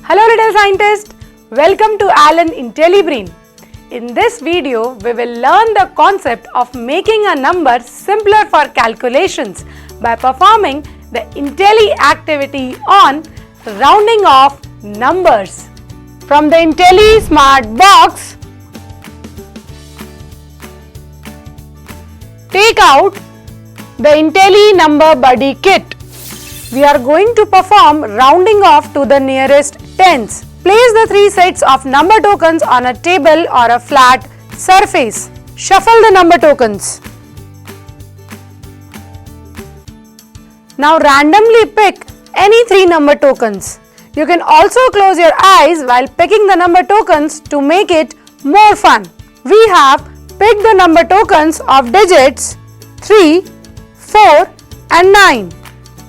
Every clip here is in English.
Hello little scientist, welcome to Alan IntelliBrain. In this video, we will learn the concept of making a number simpler for calculations by performing the Intelli activity on rounding off numbers. From the Intelli Smart Box, take out the Intelli Number Buddy Kit. We are going to perform rounding off to the nearest tens. Place the three sets of number tokens on a table or a flat surface. Shuffle the number tokens. Now randomly pick any three number tokens. You can also close your eyes while picking the number tokens to make it more fun. We have picked the number tokens of digits 3, 4 and 9.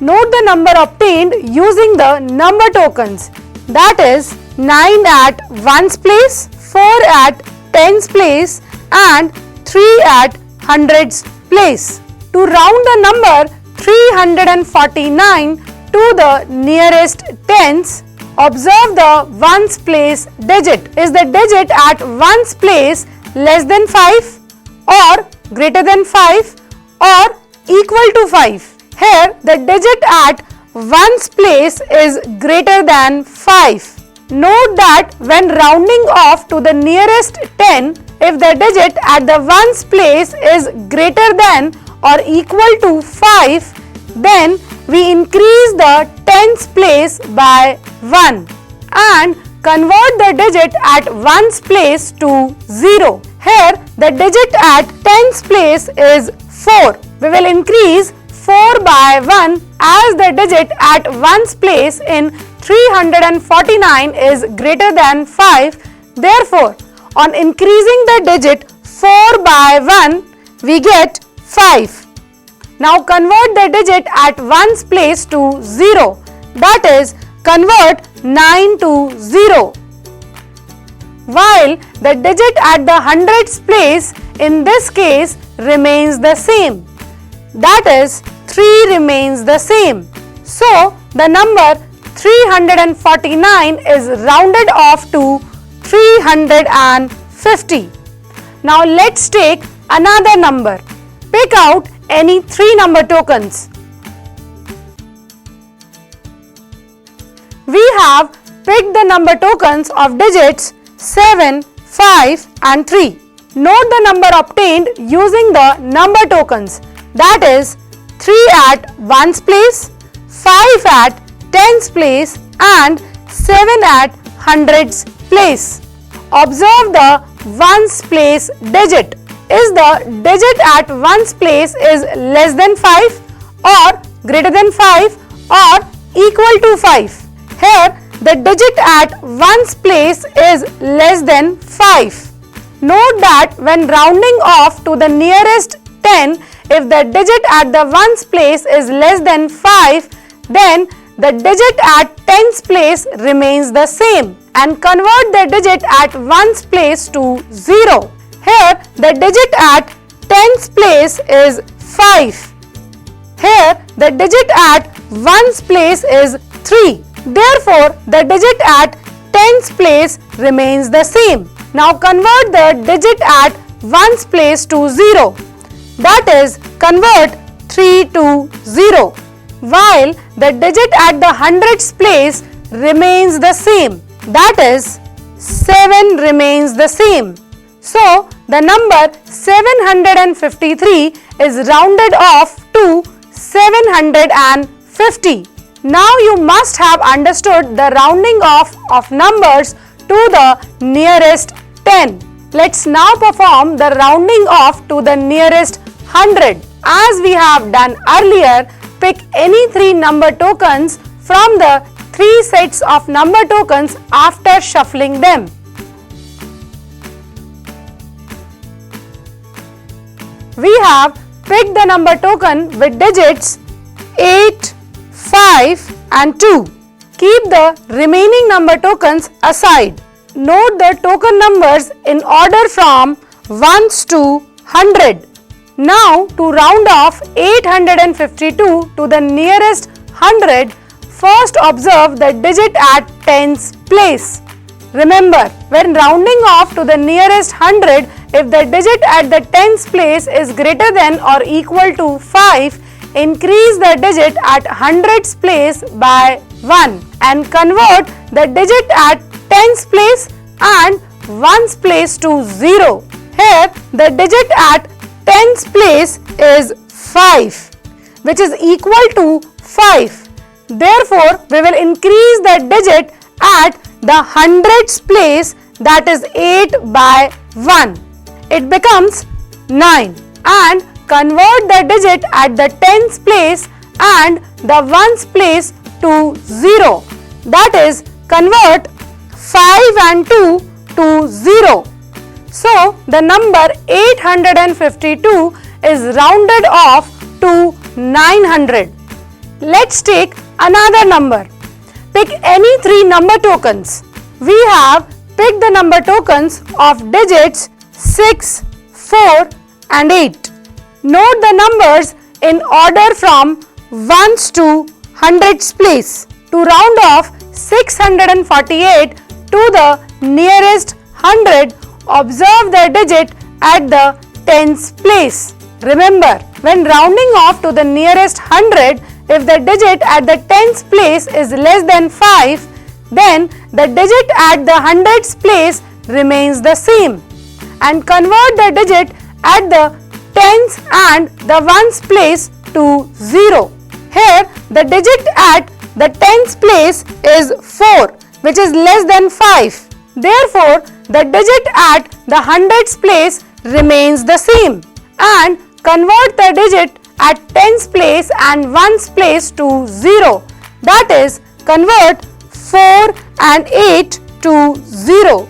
Note the number obtained using the number tokens, that is 9 at ones place, 4 at tens place and 3 at hundreds place. To round the number 349 to the nearest tens, observe the ones place digit. Is the digit at ones place less than 5 or greater than 5 or equal to 5? Here the digit at ones place is greater than 5. Note that when rounding off to the nearest 10, if the digit at the ones place is greater than or equal to 5, then we increase the tens place by 1 and convert the digit at ones place to 0. Here the digit at tens place is 4. We will increase 4 by 1 as the digit at ones place in 349 is greater than 5. Therefore, on increasing the digit 4 by 1, we get 5. Now convert the digit at ones place to 0. That is, convert 9 to 0. While the digit at the hundreds place in this case remains the same. That is, 3 remains the same. So, the number 349 is rounded off to 350. Now, let's take another number. Pick out any three number tokens. We have picked the number tokens of digits 7, 5 and 3. Note the number obtained using the number tokens. That is 3 at ones place, 5 at tens place and 7 at hundreds place. Observe the ones place digit. Is the digit at ones place is less than 5 or greater than 5 or equal to 5? Here the digit at ones place is less than 5. Note that when rounding off to the nearest 10, if the digit at the ones place is less than 5, then the digit at tens place remains the same and convert the digit at ones place to 0. Here the digit at tens place is 5. Here the digit at ones place is 3. Therefore, the digit at tens place remains the same. Now convert the digit at ones place to 0. That is, convert 3 to 0. While the digit at the hundreds place remains the same. That is, 7 remains the same. So, the number 753 is rounded off to 750. Now you must have understood the rounding off of numbers to the nearest 10. Let's now perform the rounding off to the nearest 100. As we have done earlier, pick any three number tokens from the three sets of number tokens after shuffling them. We have picked the number token with digits 8, 5 and 2. Keep the remaining number tokens aside. Note the token numbers in order from ones to 100. Now, to round off 852 to the nearest 100, first observe the digit at tens place. Remember, when rounding off to the nearest hundred, if the digit at the tens place is greater than or equal to 5, increase the digit at hundreds place by 1 and convert the digit at tens place and ones place to 0. Here, the digit at tens place is 5, which is equal to 5. Therefore, we will increase the digit at the hundreds place, that is 8 by 1. It becomes 9 and convert the digit at the tens place and the ones place to 0. That is, convert 5 and 2 to 0. So, the number 852 is rounded off to 900. Let's take another number. Pick any three number tokens. We have picked the number tokens of digits 6, 4 and 8. Note the numbers in order from ones to hundreds place. To round off 648 to the nearest hundred, observe the digit at the tens place. Remember, when rounding off to the nearest hundred, if the digit at the tens place is less than 5, then the digit at the hundreds place remains the same, and convert the digit at the tens and the ones place to 0. Here, the digit at the tens place is 4, which is less than 5. Therefore, the digit at the hundreds place remains the same, and convert the digit at tens place and ones place to 0. That is, convert 4 and 8 to 0.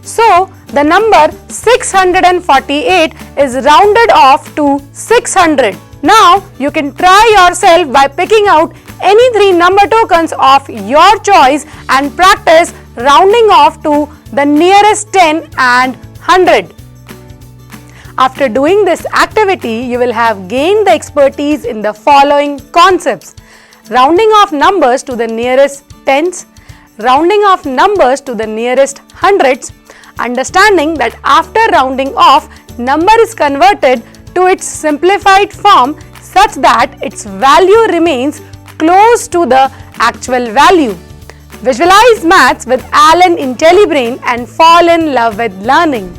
So, the number 648 is rounded off to 600. Now, you can try yourself by picking out any three number tokens of your choice and practice rounding off to the nearest 10 and 100. After doing this activity, you will have gained the expertise in the following concepts: rounding off numbers to the nearest tens, rounding off numbers to the nearest hundreds, understanding that after rounding off, number is converted to its simplified form such that its value remains close to the actual value. Visualize maths with Alan IntelliBrain and fall in love with learning.